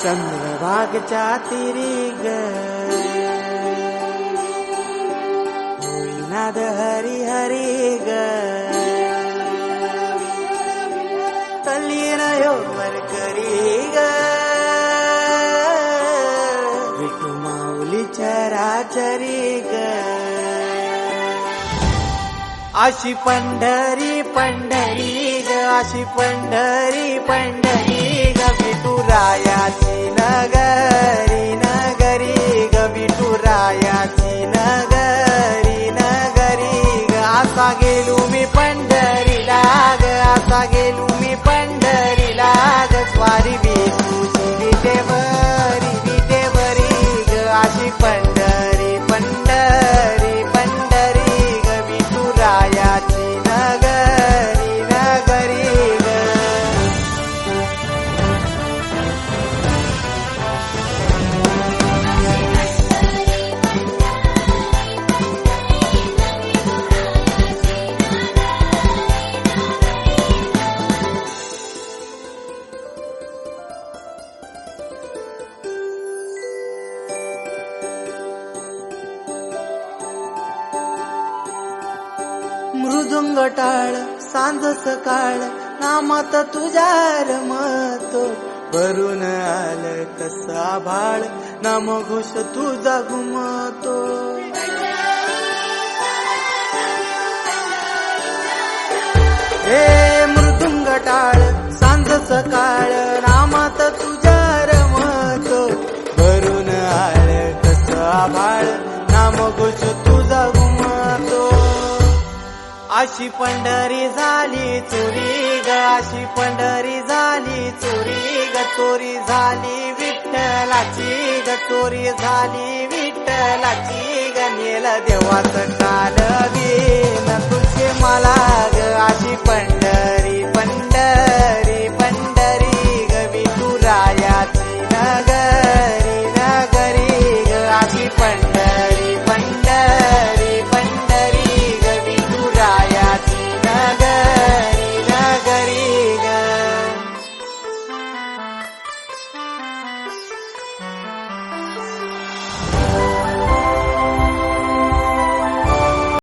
चंद्रभागच्या तिरी ग होईनाद हरी हरी ग तल्लीन योवर करी ग विठू माऊली चराचरी ग अशी पंढरी पंढरी ग अशी पंढरी पंढरी ग विठुरायाची नगरी नगरी ग विठुरायाची नगरी नगरी ग असा गेलो मी पंढरीला ग असा गेलो मी पंढरीला ग स्वारी विठूची विटेवरी ग अशी पंढरी पंढरी पंढरी ग विठुरायाची नगरी नगरी ग मृदुंग टाळ सांज सकाळ नामात तुझ्या रमतो भरून आलं कसं आभाळ नाम घोष तुझा घुमतो हे मृदुंग टाळ सांज सकाळ नामात तुझ्या रमतो भरून आलं कसं आभाळ नाम घोष तुझा घुमतो अशी पंढरी झाली चोरी ग अशी पंढरी झाली चोरी ग चोरी झाली विठ्ठलाची ग चोरी झाली विठ्ठलाची ग नेल देवाचं काल दीन तुझे मला